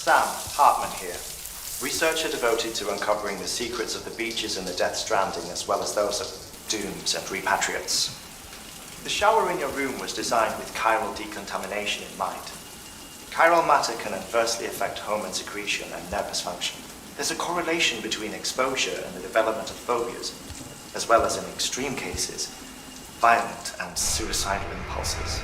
Sam Hartman here, researcher devoted to uncovering the secrets of the beaches and the Death Stranding, as well as those of dooms and repatriates. The shower in your room was designed with chiral decontamination in mind. Chiral matter can adversely affect hormone secretion and nervous function. There's a correlation between exposure and the development of phobias, as well as in extreme cases, violent and suicidal impulses.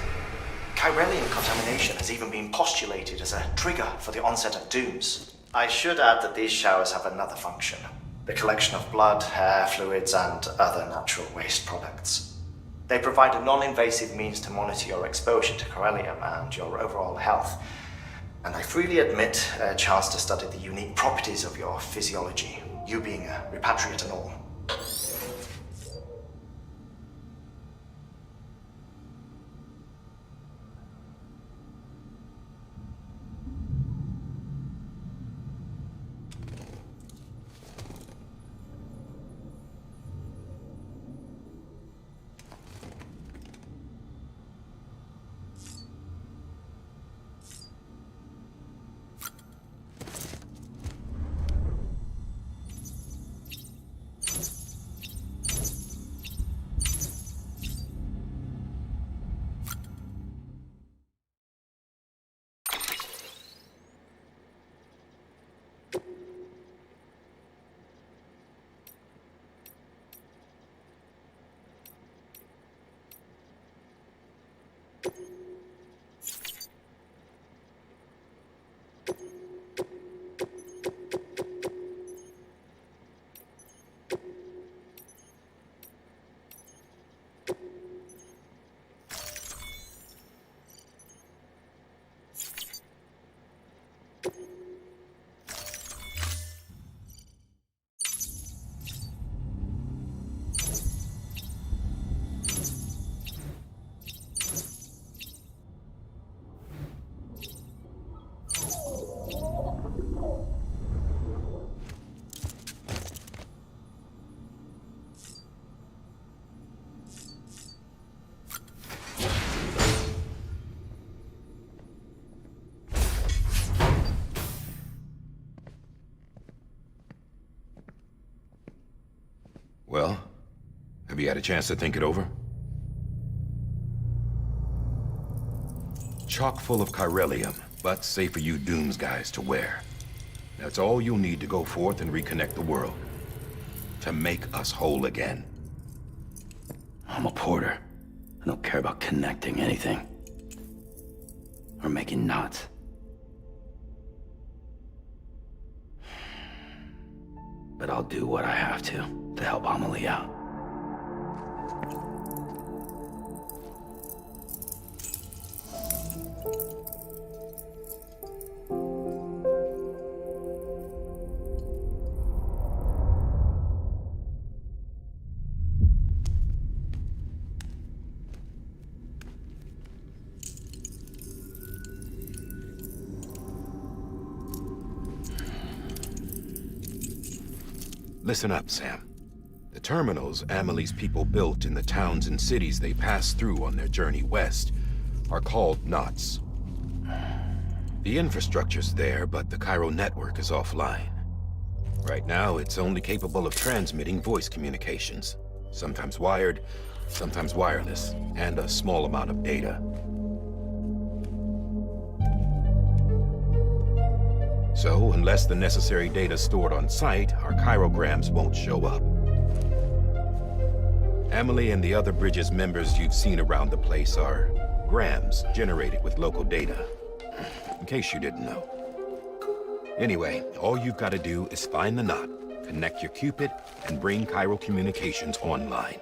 Chiralium contamination has even been postulated as a trigger for the onset of dooms. I should add that these showers have another function: the collection of blood, hair, fluids, and other natural waste products. They provide a non-invasive means to monitor your exposure to chiralium and your overall health, and I freely admit a chance to study the unique properties of your physiology, you being a repatriate and all. Well, have you had a chance to think it over? Chock full of chiralium, but safe for you Dooms guys to wear. That's all you'll need to go forth and reconnect the world. To make us whole again. I'm a porter. I don't care about connecting anything. Or making knots. But I'll do what I have to help Amelie out. Listen up, Sam. The terminals Amelie's people built in the towns and cities they passed through on their journey west are called knots. The infrastructure's there, but the Cairo network is offline. Right now, it's only capable of transmitting voice communications. Sometimes wired, sometimes wireless, and a small amount of data. So, unless the necessary data's stored on site, our chirograms won't show up. Amelie and the other Bridges members you've seen around the place are grams generated with local data. In case you didn't know. Anyway, all you've got to do is find the knot, connect your Cupid, and bring Cairo Communications online.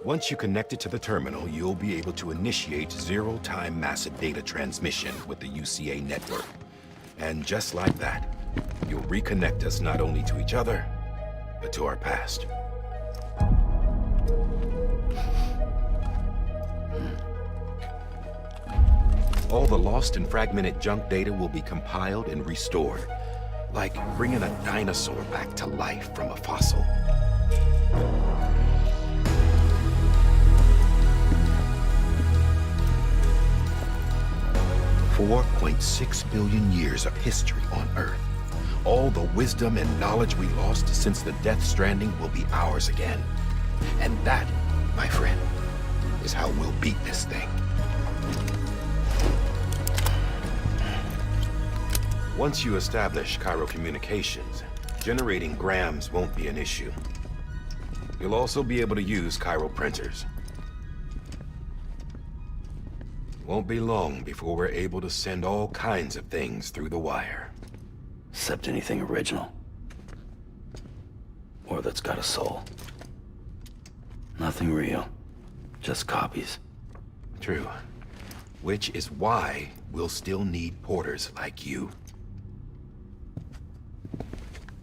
Once you connect it to the terminal, you'll be able to initiate zero-time massive data transmission with the UCA network. And just like that, you'll reconnect us not only to each other, but to our past. All the lost and fragmented junk data will be compiled and restored, like bringing a dinosaur back to life from a fossil. For 4.6 billion years of history on Earth. All the wisdom and knowledge we lost since the Death Stranding will be ours again. And that, my friend, is how we'll beat this thing. Once you establish Cairo communications, generating grams won't be an issue. You'll also be able to use Cairo printers. Won't be long before we're able to send all kinds of things through the wire. Except anything original. Or that's got a soul. Nothing real. Just copies. True. Which is why we'll still need porters like you.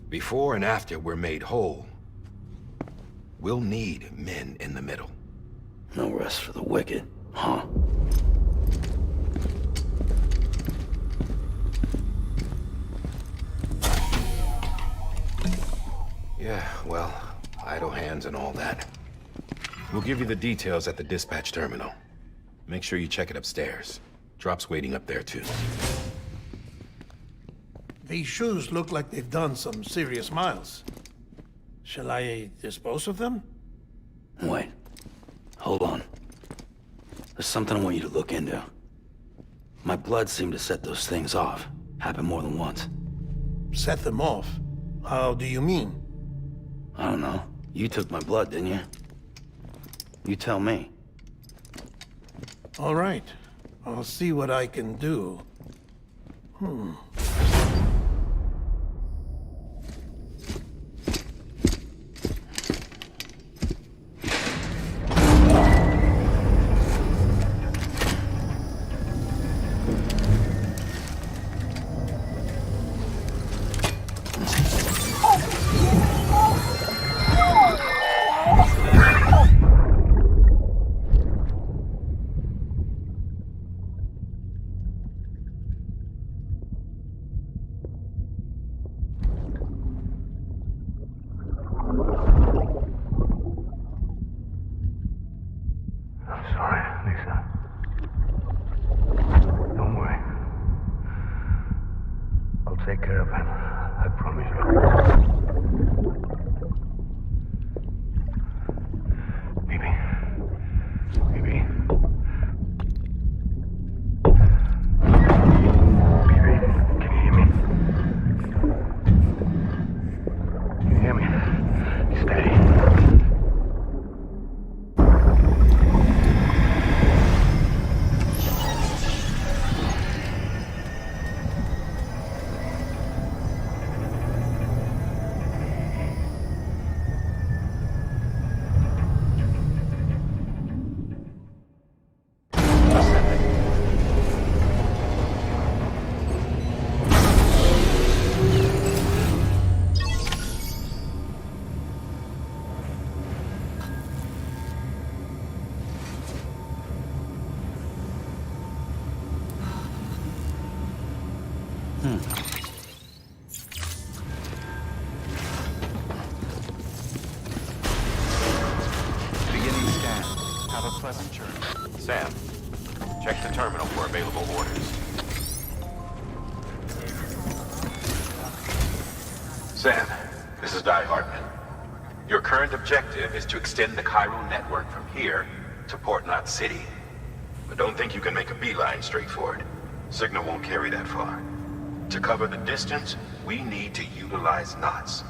Before and after we're made whole, we'll need men in the middle. No rest for the wicked, huh? Yeah, well, idle hands and all that. We'll give you the details at the dispatch terminal. Make sure you check it upstairs. Drop's waiting up there, too. These shoes look like they've done some serious miles. Shall I dispose of them? Wait. Hold on. There's something I want you to look into. My blood seemed to set those things off. Happened more than once. Set them off? How do you mean? I don't know. You took my blood, didn't you? You tell me. All right. I'll see what I can do. Take care of him. I promise you. Baby. Baby. Baby, can you hear me? Can you hear me? Steady. Beginning scan. Have a pleasant journey. Sam, check the terminal for available orders. Sam, this is Di Hartman. Your current objective is to extend the Cairo network from here to Port Knot City. But don't think you can make a beeline straight for it. Signal won't carry that far. To cover the distance, we need to utilize knots.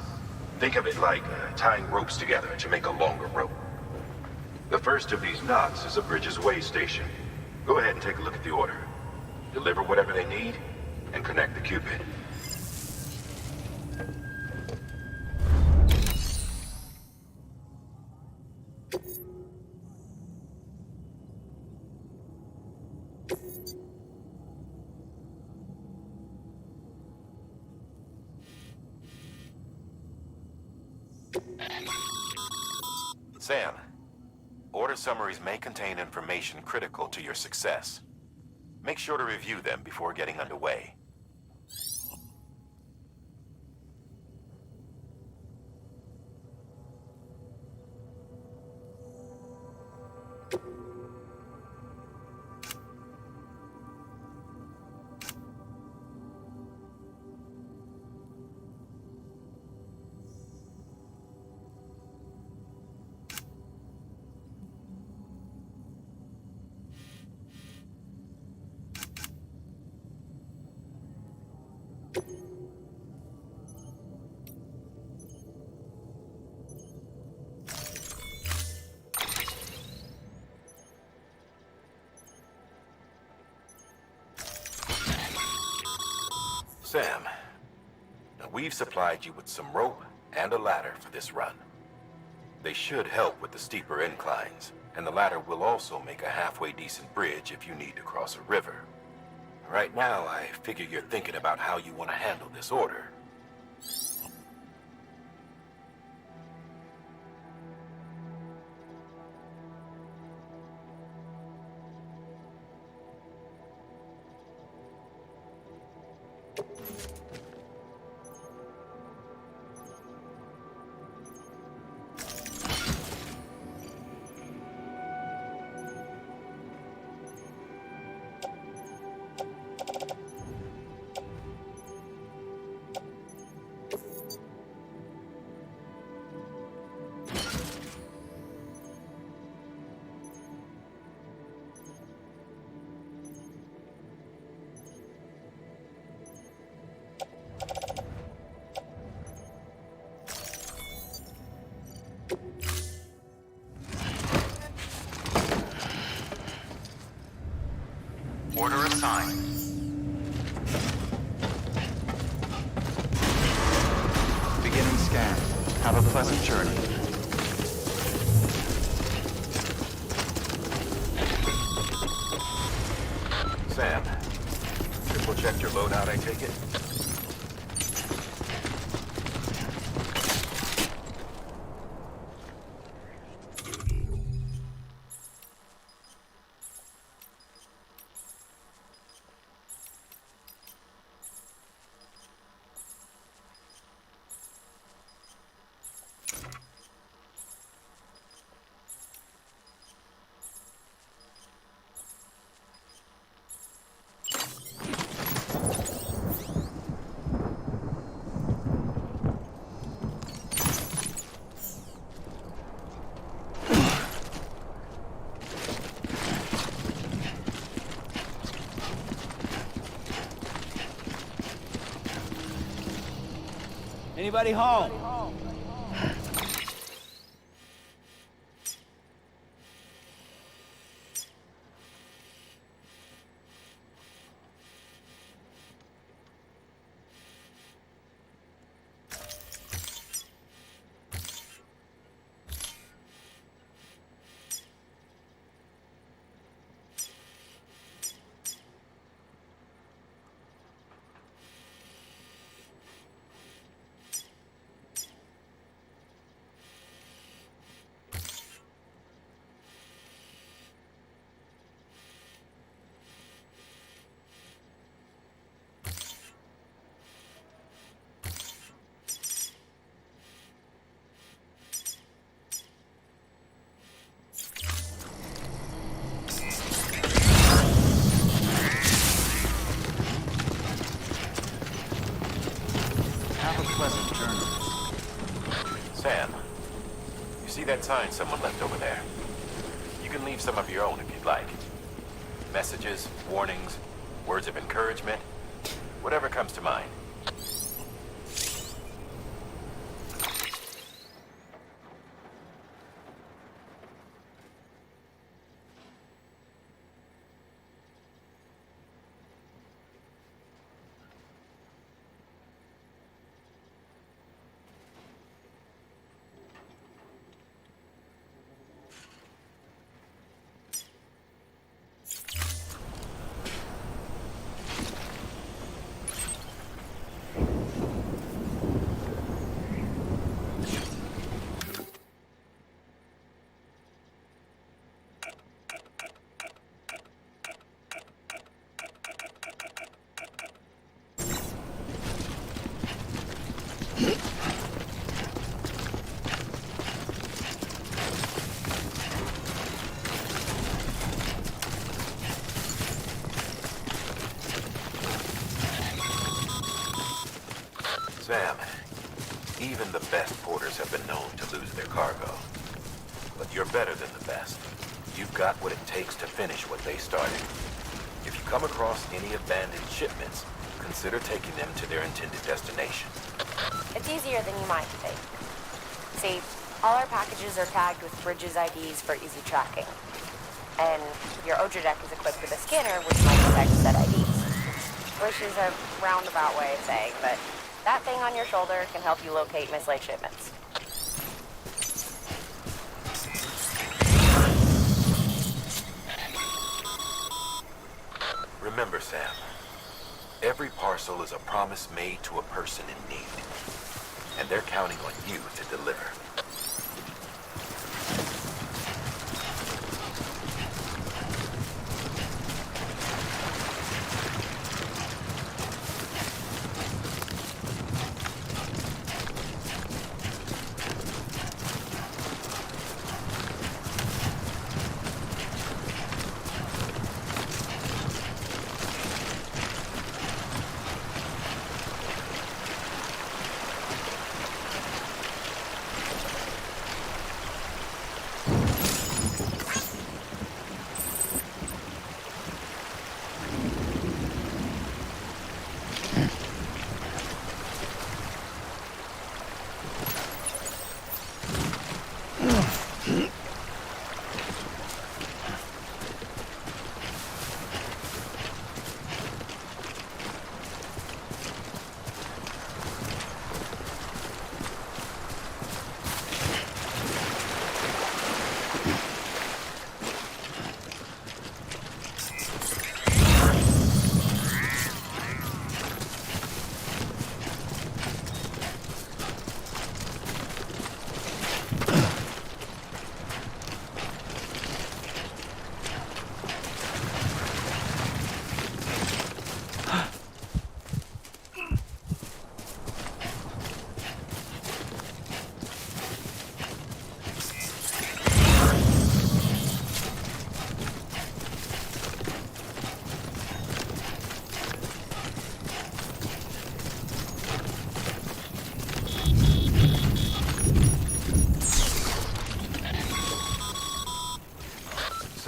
Think of it like tying ropes together to make a longer rope. The first of these knots is a Bridges Way station. Go ahead and take a look at the order. Deliver whatever they need, and connect the Cupid. Sam, order summaries may contain information critical to your success. Make sure to review them before getting underway. Sam, now we've supplied you with some rope and a ladder for this run. They should help with the steeper inclines, and the ladder will also make a halfway decent bridge if you need to cross a river. Right now, I figure you're thinking about how you want to handle this order. Order assigned. Beginning scan. Have a pleasant journey. Sam, triple checked your loadout, I take it? Anybody home? Have a pleasant journey. Sam, you see that sign someone left over there? You can leave some of your own if you'd like. Messages, warnings, words of encouragement, whatever comes to mind. Sam, even the best porters have been known to lose their cargo. But you're better than the best. You've got what it takes to finish what they started. If you come across any abandoned shipments, consider taking them to their intended destination. It's easier than you might think. See, all our packages are tagged with Bridges IDs for easy tracking. And your Odra deck is equipped with a scanner which might detect said IDs. which is a roundabout way of saying that that thing on your shoulder can help you locate mislaid shipments. Remember, Sam, every parcel is a promise made to a person in need. And they're counting on you to deliver.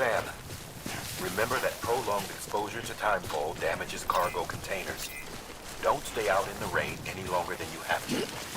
Sam, remember that prolonged exposure to timefall damages cargo containers. Don't stay out in the rain any longer than you have to.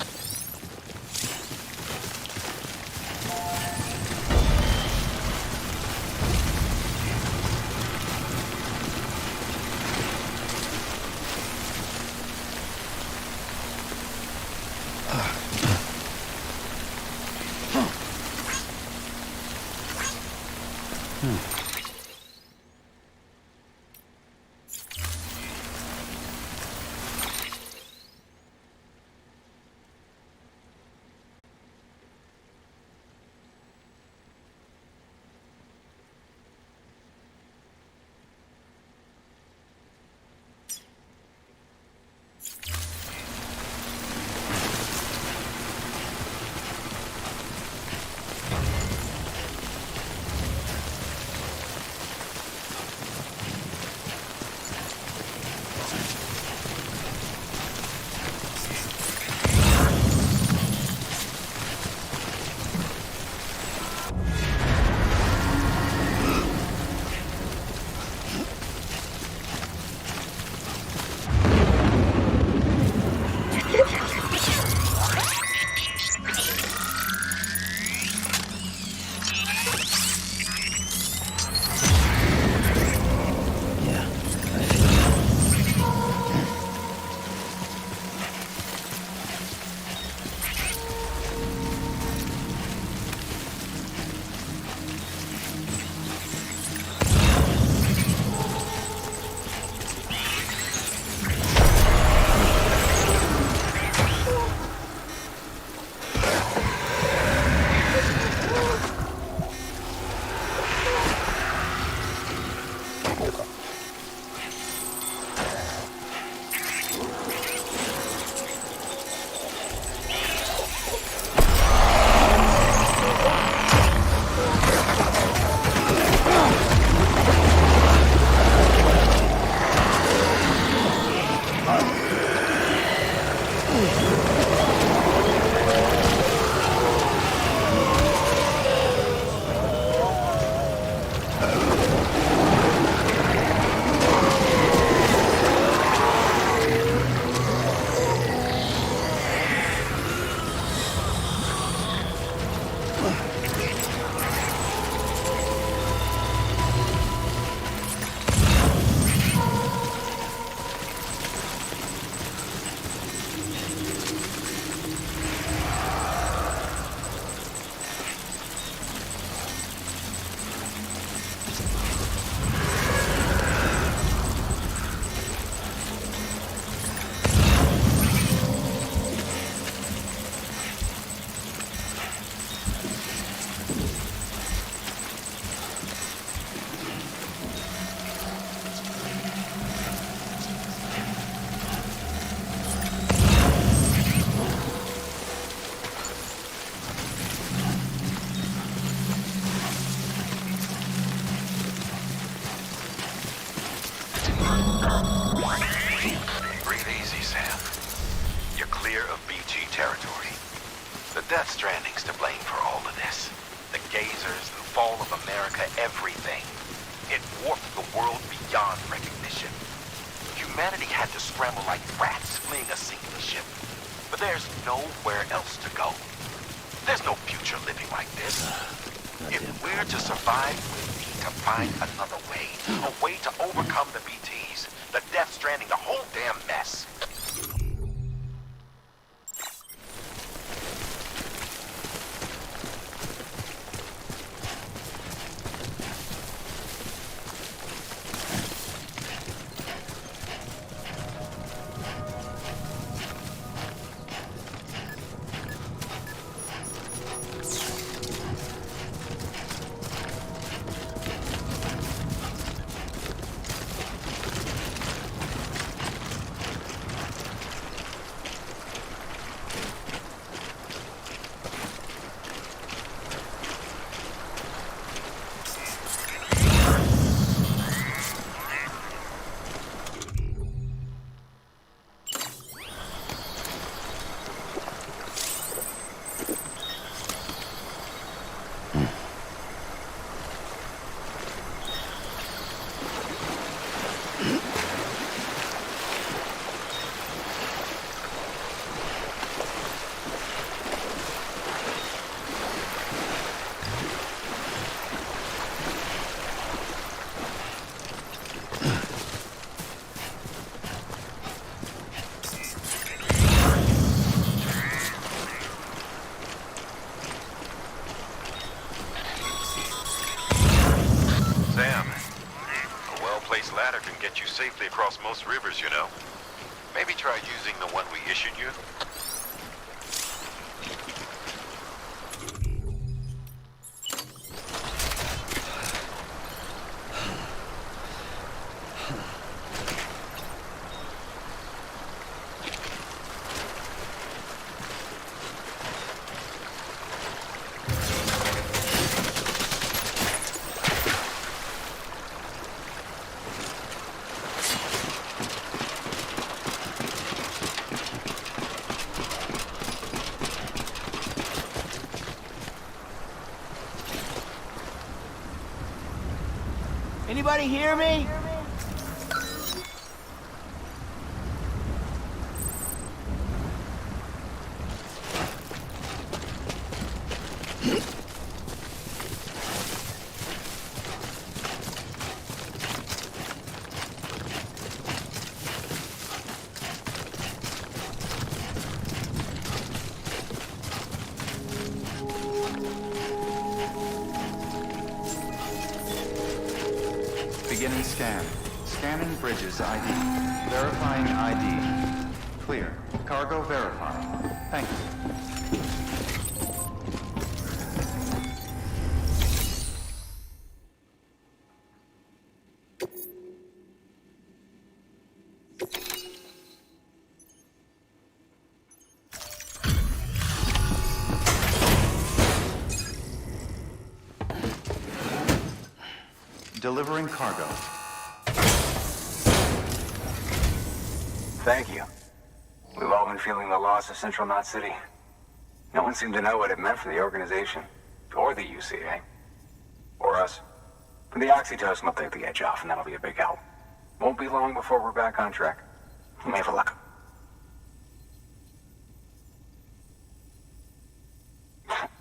Breathe easy, Sam. You're clear of BG territory. The Death Stranding's to blame for all of this. The gazers, the fall of America, everything. It warped the world beyond recognition. Humanity had to scramble like rats fleeing a sinking ship. But there's nowhere else to go. There's no future living like this. If we're to survive, we need to find another way. A way to overcome the BTs, the Death Stranding, the whole damn mess. Ladder can get you safely across most rivers, you know. Maybe try using the one we issued you. Anybody hear me? Beginning scan. Scanning Bridges ID. Verifying ID. Clear. Cargo verified. Thank you. Delivering cargo. Thank you. We've all been feeling the loss of Central Knot City. No one seemed to know what it meant for the organization. Or the UCA. Or us. But the oxytocin will take the edge off, and that'll be a big help. Won't be long before we're back on track. We may have a luck.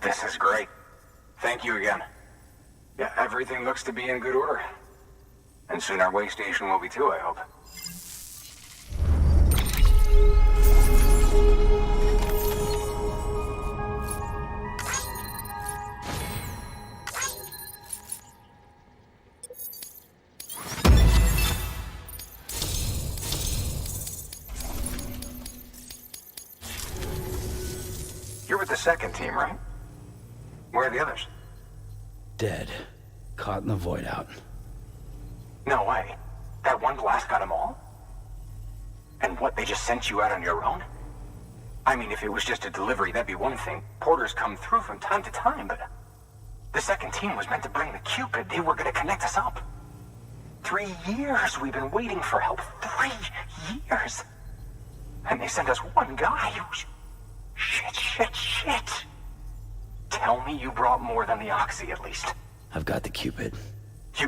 This is great. Thank you again. Yeah, everything looks to be in good order. And soon our way station will be too, I hope. You're with the second team, right? Where are the others? Dead. Caught in the void out. No way. That one blast got them all? And what, they just sent you out on your own? I mean, if it was just a delivery, that'd be one thing. Porters come through from time to time, but... The second team was meant to bring the Cupid. They were gonna connect us up. To 3 years we've been waiting for help. 3 years. And they sent us one guy who's... Shit. Tell me you brought more than the Oxy, at least. I've got the Cupid. You...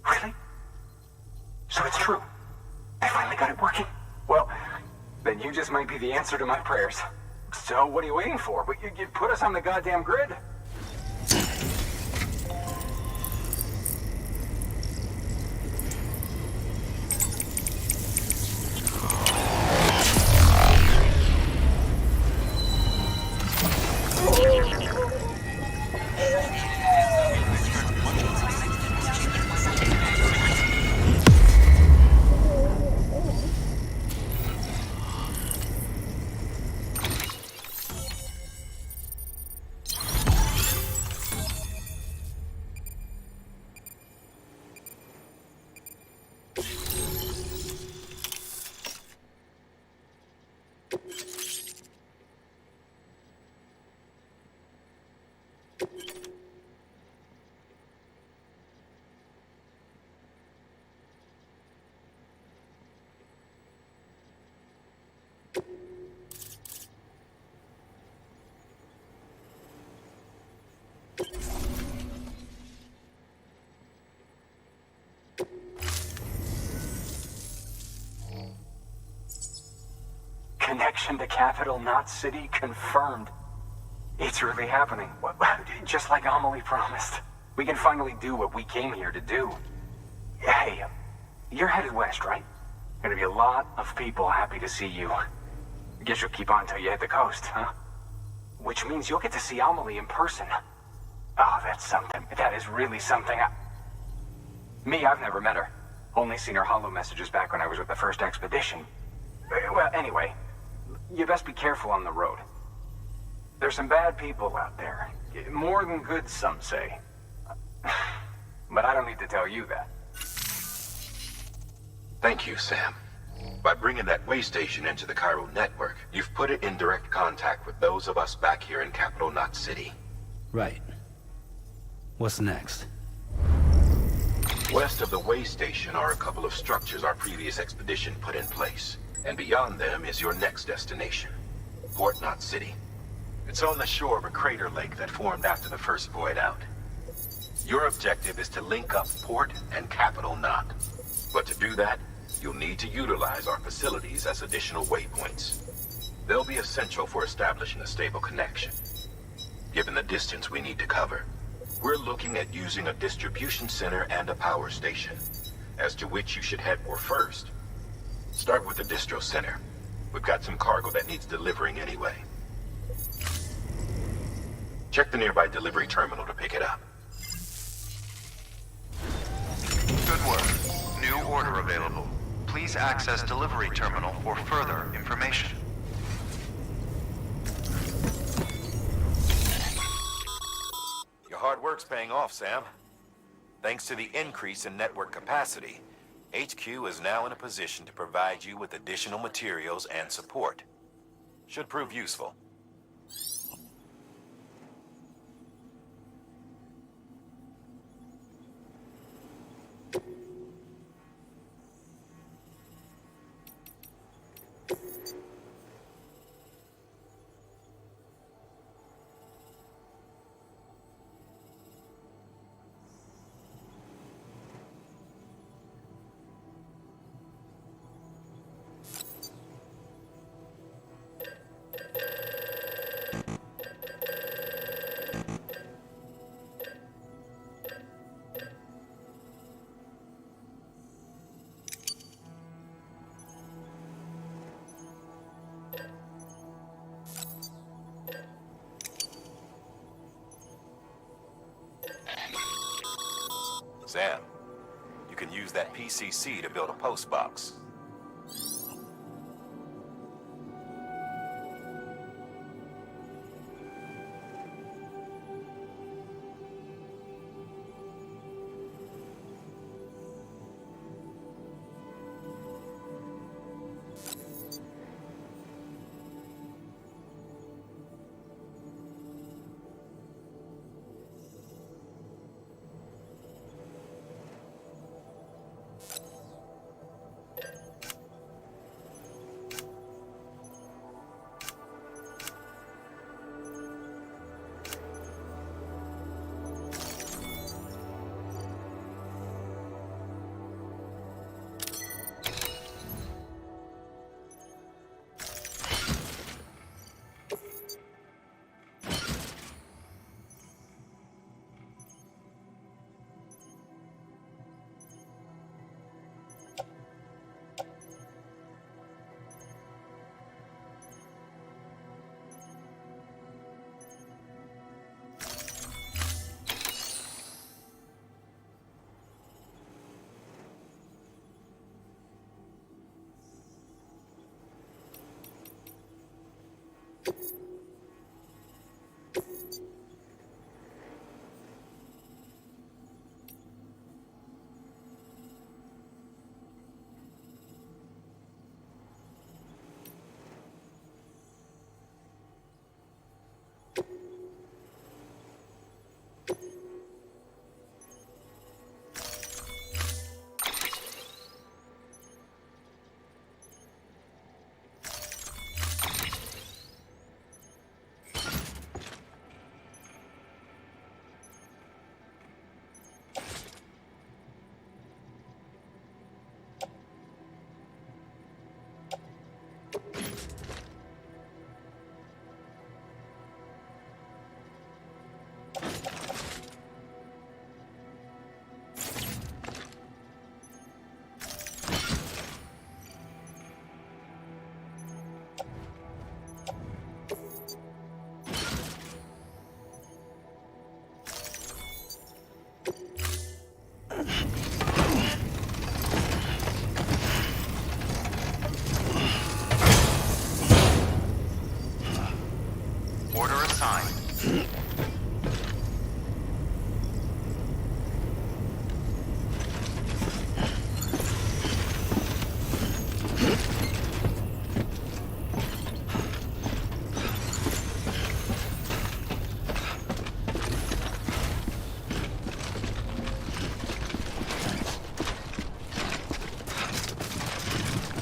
Really? So it's true. I finally got it working. Well, then you just might be the answer to my prayers. So what are you waiting for? You put us on the goddamn grid? Connection to Capital Knot City confirmed. It's really happening. Just like Amelie promised. We can finally do what we came here to do. Hey, you're headed west, right? Gonna be a lot of people happy to see you. Guess you'll keep on till you hit the coast, huh? Which means you'll get to see Amelie in person. Oh, that's something. That is really something. Me, I've never met her. Only seen her holo messages back when I was with the first expedition. Well, anyway, you best be careful on the road. There's some bad people out there. More than good, some say. But I don't need to tell you that. Thank you, Sam. By bringing that way station into the Chiral network, you've put it in direct contact with those of us back here in Capital Knot City. Right. What's next? West of the way station are a couple of structures our previous expedition put in place. And beyond them is your next destination, Port Knot City. It's on the shore of a crater lake that formed after the first void out. Your objective is to link up Port and Capital Knot. But to do that, you'll need to utilize our facilities as additional waypoints. They'll be essential for establishing a stable connection. Given the distance we need to cover, we're looking at using a distribution center and a power station, as to which you should head for first. Start with the distro center. We've got some cargo that needs delivering anyway. Check the nearby delivery terminal to pick it up. Good work. New order available. Please access delivery terminal for further information. Your hard work's paying off, Sam. Thanks to the increase in network capacity, HQ is now in a position to provide you with additional materials and support. Should prove useful. Sam, you can use that PCC to build a post box.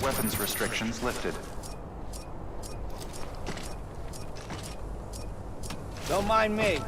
weapons restrictions lifted. Don't mind me.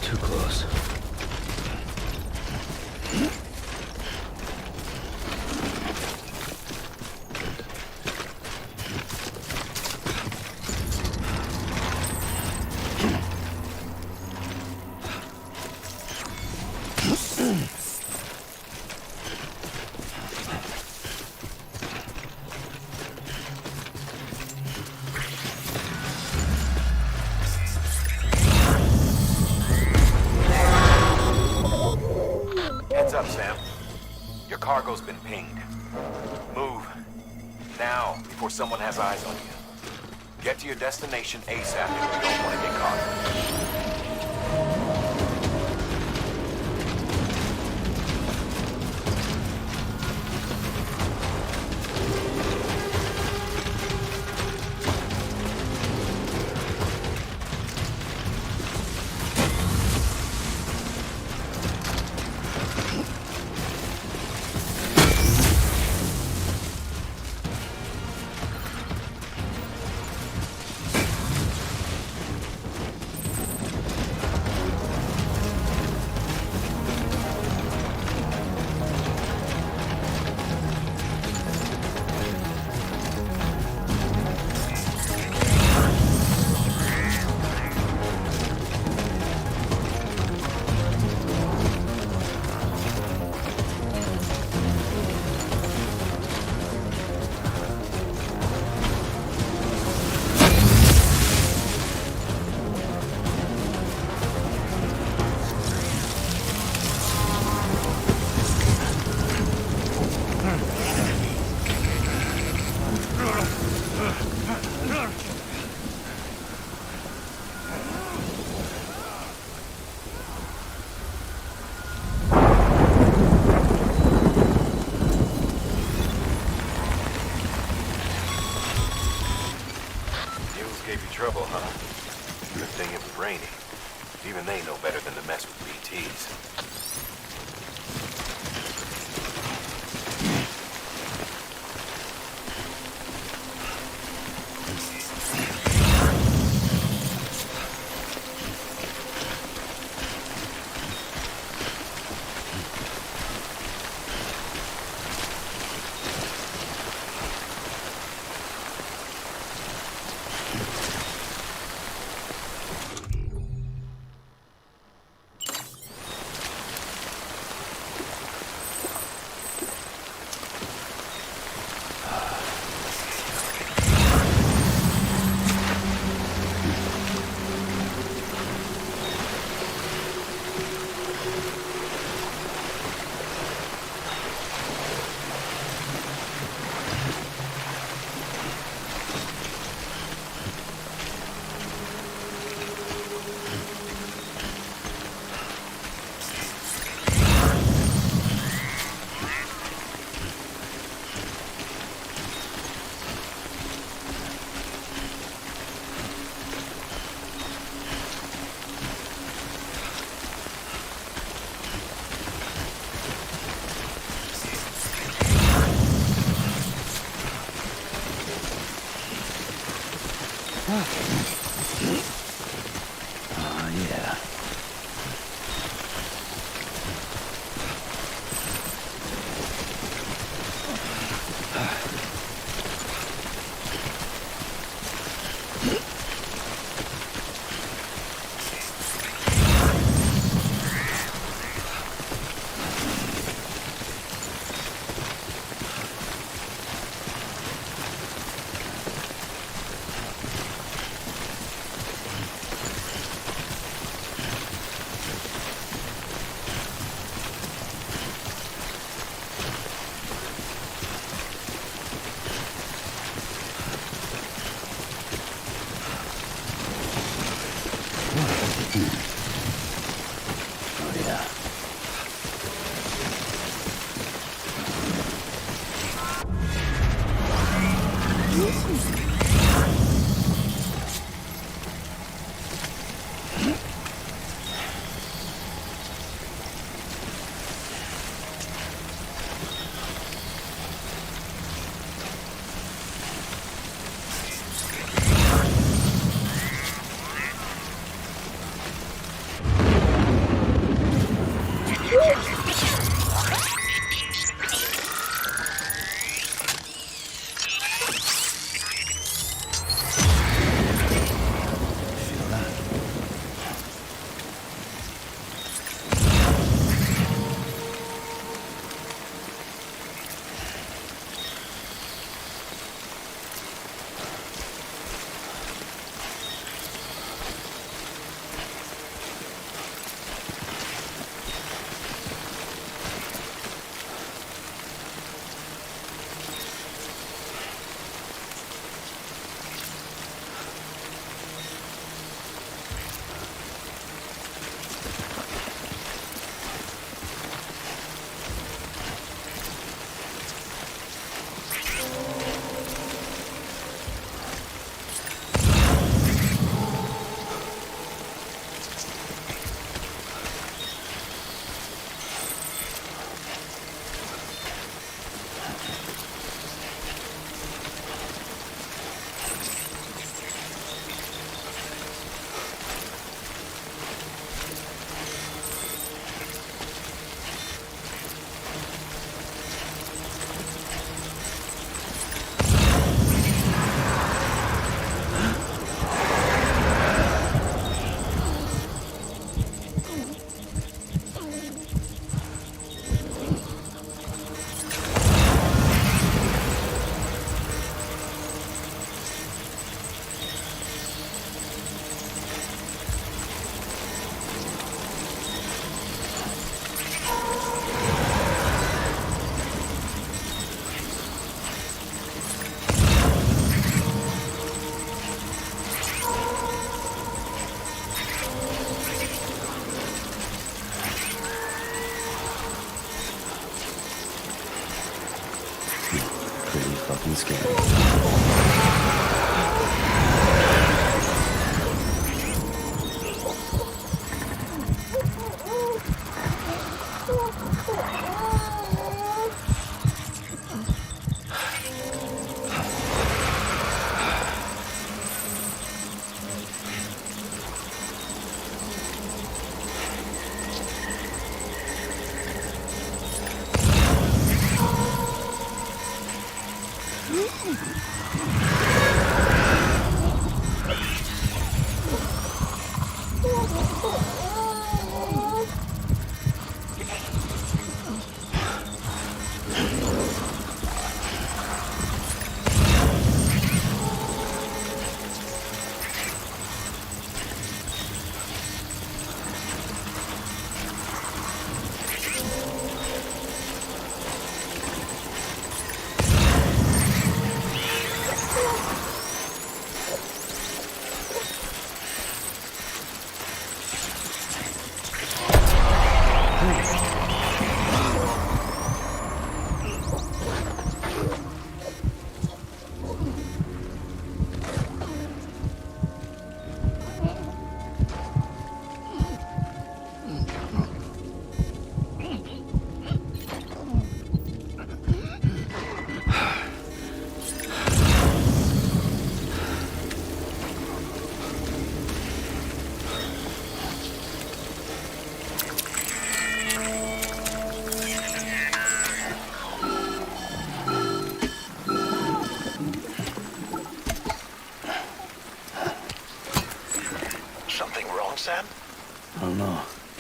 Too close. Heads up, Sam. Your cargo's been pinged. Move. Now, before someone has eyes on you. Get to your destination ASAP if you don't want to get caught. gave you trouble, huh? Good thing it was raining. Even they know better than to mess with BTs. Yeah. Oh, yeah. Pretty fucking scary.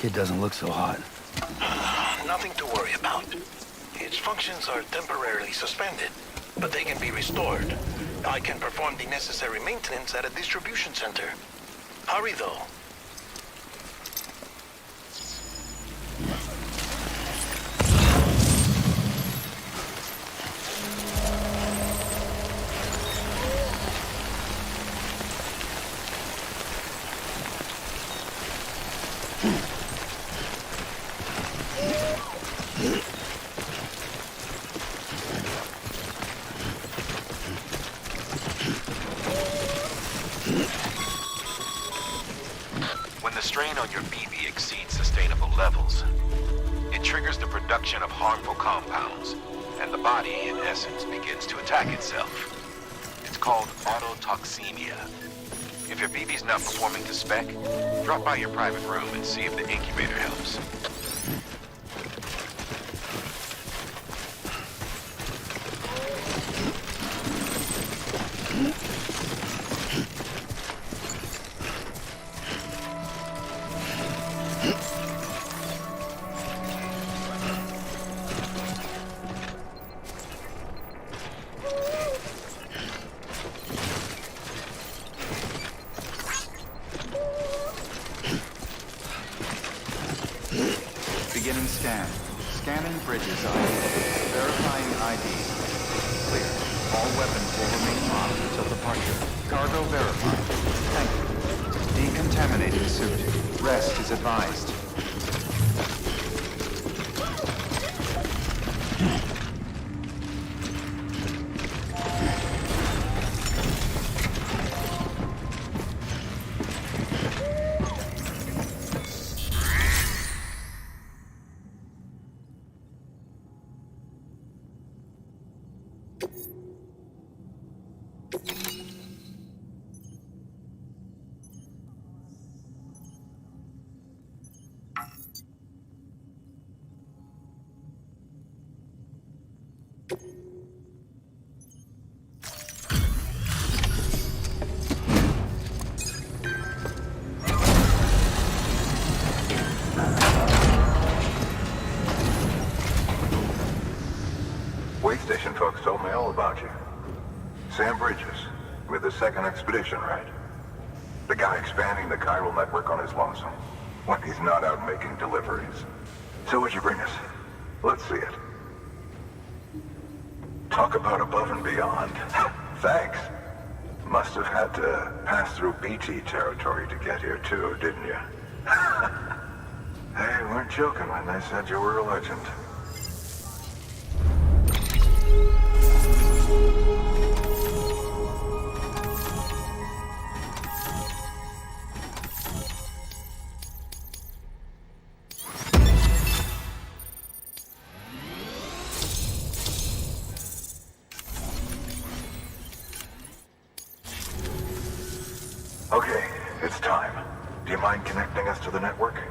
Kid doesn't look so hot. Nothing to worry about. Its functions are temporarily suspended, but they can be restored. I can perform the necessary maintenance at a distribution center. Hurry, though. When the strain on your BB exceeds sustainable levels, it triggers the production of harmful compounds, and the body, in essence, begins to attack itself. It's called autotoxemia. If your BB's not performing to spec, drop by your private room and see if the incubator helps. Beginning scan. Scanning bridges ID. Verifying ID. Clear. All weapons will remain locked until departure. Cargo verified. Thank you. Decontaminating suit. Rest is advised. Waystation folks told me all about you. Sam Bridges, with the 2nd Expedition, right? The guy expanding the chiral network on his lonesome, when he's not out making deliveries. So what'd you bring us? Let's see it. Talk about above and beyond. Thanks. Must have had to pass through BT territory to get here too, didn't you? They weren't joking when they said you were a legend. Okay, it's time. Do you mind connecting us to the network?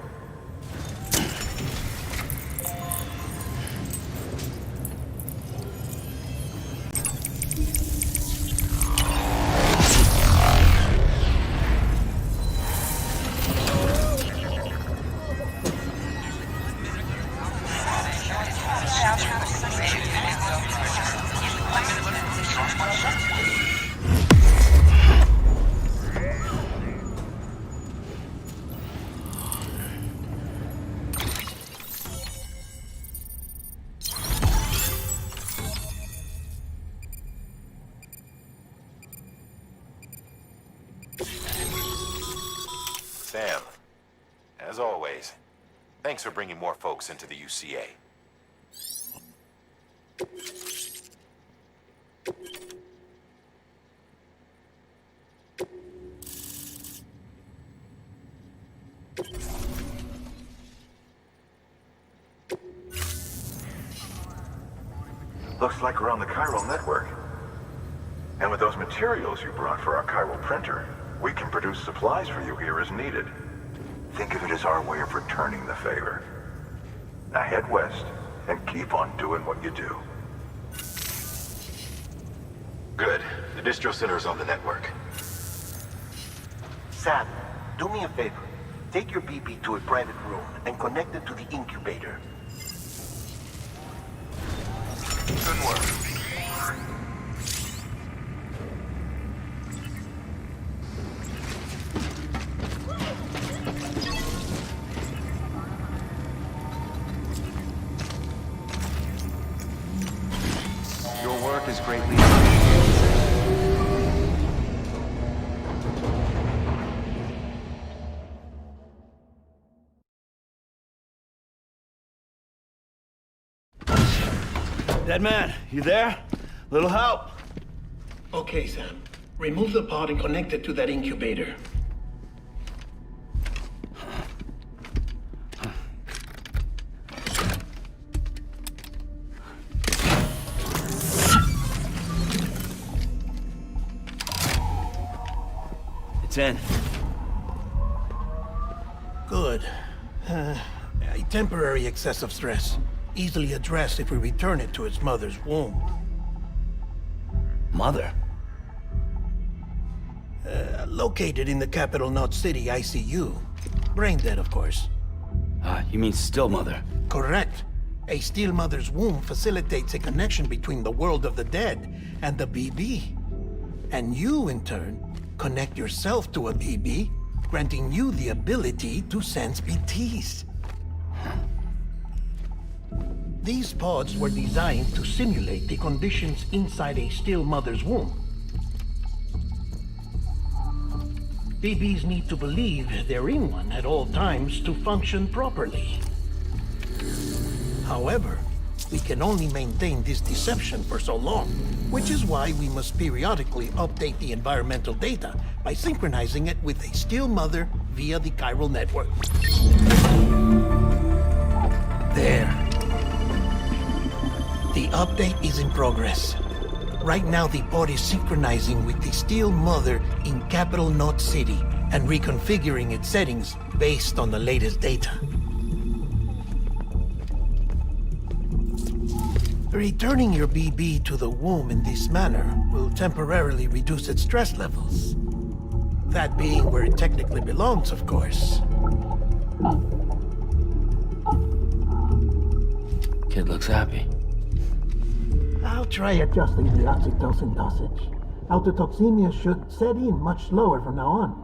Sam, as always, thanks for bringing more folks into the UCA. Looks like we're on the chiral network. And with those materials you brought for our chiral printer, we can produce supplies for you here as needed. Think of it as our way of returning the favor. Now head west and keep on doing what you do. Good. The distro center is on the network. Sam, do me a favor. Take your BB to a private room and connect it to the incubator. Good work. Your work is greatly appreciated, sir. Dead man, you there? Little help? Okay, Sam. Remove the pod and connect it to that incubator. It's in. Good. A temporary excessive stress. Easily addressed if we return it to its mother's womb. Mother? Located in the capital Knot City ICU. Brain dead, of course. You mean still mother? Correct. A steel mother's womb facilitates a connection between the world of the dead and the BB. And you, in turn, connect yourself to a BB, granting you the ability to sense BTs. These pods were designed to simulate the conditions inside a still mother's womb. BBs need to believe they're in one at all times to function properly. However, we can only maintain this deception for so long, which is why we must periodically update the environmental data by synchronizing it with a still mother via the chiral network. There. The update is in progress. Right now, the pod is synchronizing with the Steel Mother in Capital Knot City and reconfiguring its settings based on the latest data. Returning your BB to the womb in this manner will temporarily reduce its stress levels. That being where it technically belongs, of course. Kid looks happy. I'll try adjusting the oxytocin dosage. Autotoxemia should set in much slower from now on.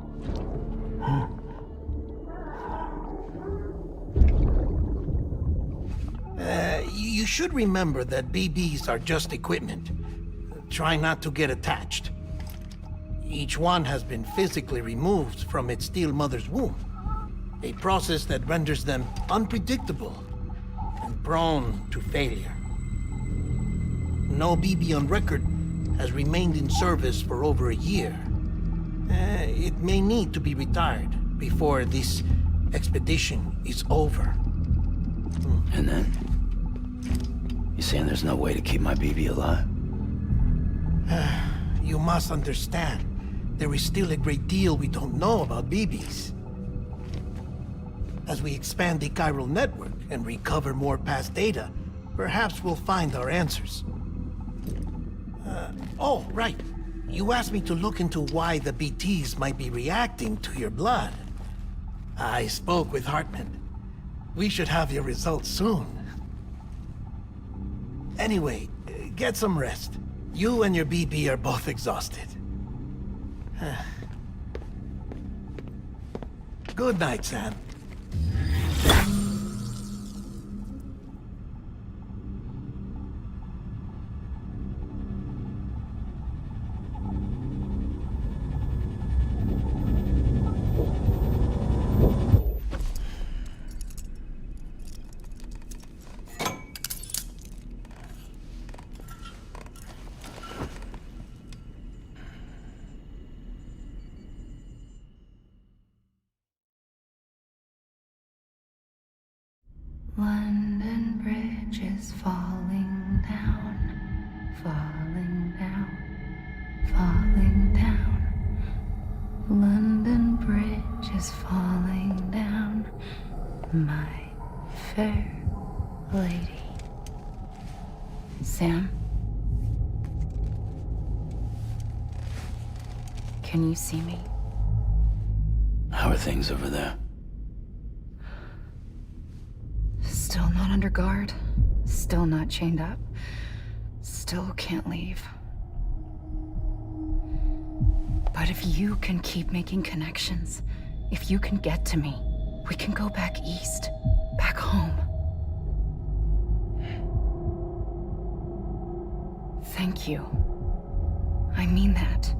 You should remember that BBs are just equipment. Try not to get attached. Each one has been physically removed from its steel mother's womb. A process that renders them unpredictable and prone to failure. No BB on record has remained in service for over a year. It may need to be retired before this expedition is over. And then? You saying there's no way to keep my BB alive? You must understand, there is still a great deal we don't know about BBs. As we expand the chiral network and recover more past data, perhaps we'll find our answers. Oh, right. You asked me to look into why the BTs might be reacting to your blood. I spoke with Hartman. We should have your results soon. Anyway, get some rest. You and your BB are both exhausted. Good night, Sam. London Bridge is falling down, falling down, falling down. London Bridge is falling down, my fair lady. Sam? Can you see me? How are things over there? Still not under guard. Still not chained up. Still can't leave. But if you can keep making connections, if you can get to me, we can go back east. Back home. Thank you. I mean that.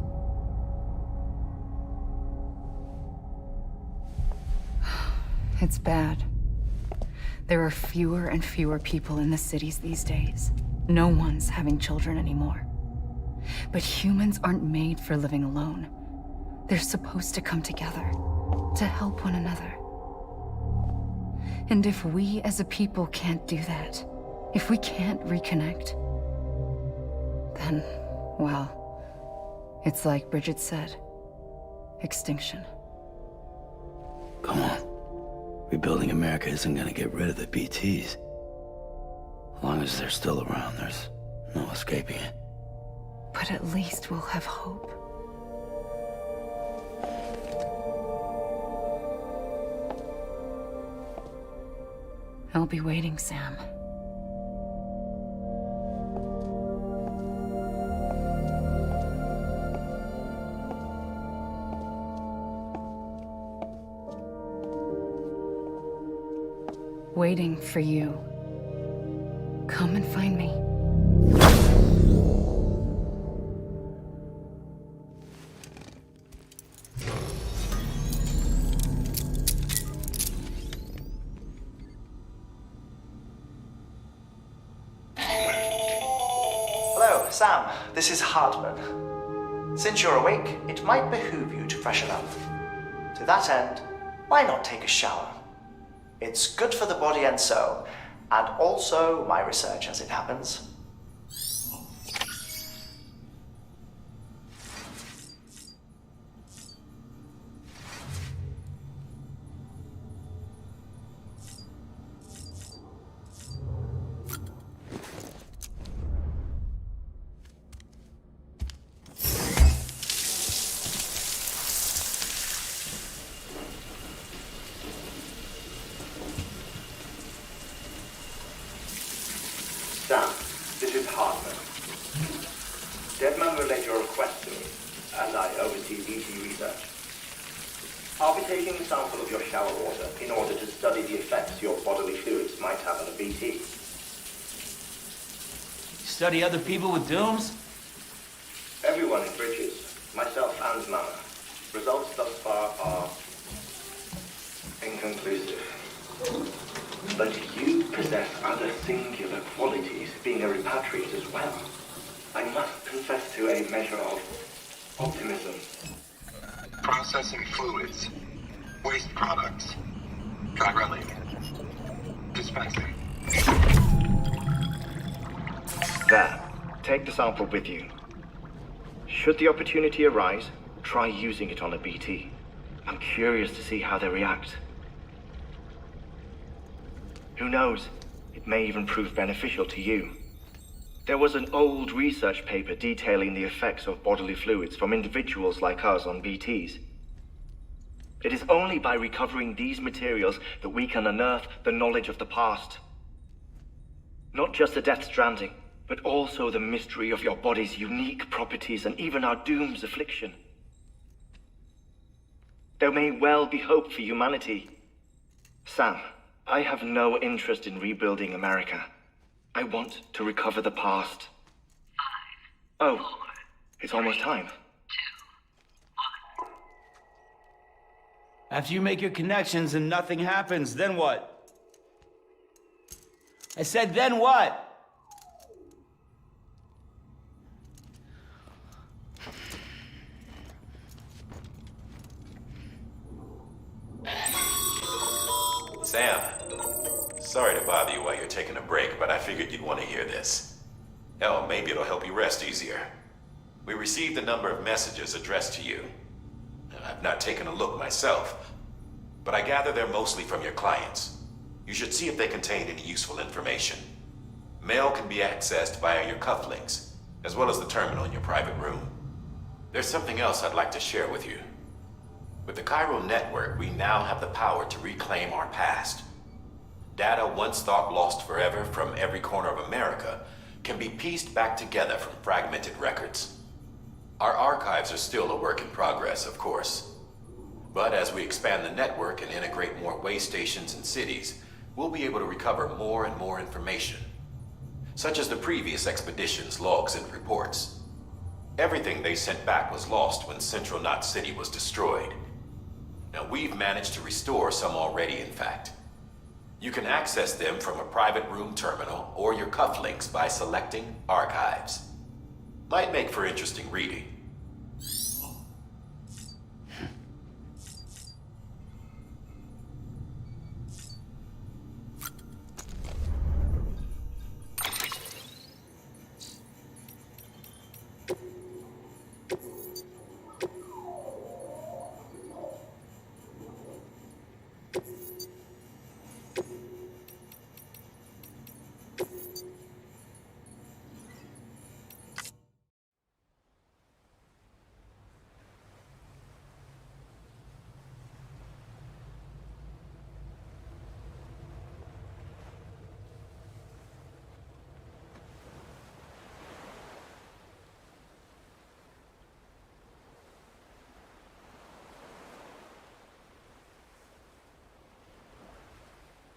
It's bad. There are fewer and fewer people in the cities these days. No one's having children anymore. But humans aren't made for living alone. They're supposed to come together, to help one another. And if we as a people can't do that, if we can't reconnect, then, well, it's like Bridget said, extinction. Come on. Rebuilding America isn't gonna get rid of the BTs. As long as they're still around, there's no escaping it. But at least we'll have hope. I'll be waiting, Sam. Waiting for you. Come and find me. Hello, Sam. This is Hardman. Since you're awake, it might behoove you to freshen up. To that end, why not take a shower? It's good for the body and soul, and also my research as it happens. Sam, this is Hardman. Deadman relayed your request to me, and I oversee BT research. I'll be taking a sample of your shower water in order to study the effects your bodily fluids might have on a BT. Study other people with dooms? Everyone in Bridges, myself and Mama. Results thus far are inconclusive. But you possess other singular qualities, being a repatriate as well. I must confess to a measure of optimism. Processing fluids. Waste products. Try running. Dispensing. There. Take the sample with you. Should the opportunity arise, try using it on a BT. I'm curious to see how they react. Who knows? It may even prove beneficial to you. There was an old research paper detailing the effects of bodily fluids from individuals like us on BTs. It is only by recovering these materials that we can unearth the knowledge of the past. Not just the Death Stranding, but also the mystery of your body's unique properties and even our doom's affliction. There may well be hope for humanity. Sam, I have no interest in rebuilding America. I want to recover the past. 5, 4, oh, it's almost time. 2, 1. After you make your connections and nothing happens, then what? I said, then what? Sam, sorry to bother you while you're taking a break, but I figured you'd want to hear this. Hell, maybe it'll help you rest easier. We received a number of messages addressed to you. I've not taken a look myself, but I gather they're mostly from your clients. You should see if they contain any useful information. Mail can be accessed via your cufflinks, as well as the terminal in your private room. There's something else I'd like to share with you. With the Chiral Network, we now have the power to reclaim our past. Data once thought lost forever from every corner of America can be pieced back together from fragmented records. Our archives are still a work in progress, of course. But as we expand the network and integrate more way stations and cities, we'll be able to recover more and more information, such as the previous expedition's logs and reports. Everything they sent back was lost when Central Knot City was destroyed. Now, we've managed to restore some already, in fact. You can access them from a private room terminal or your cufflinks by selecting Archives. Might make for interesting reading.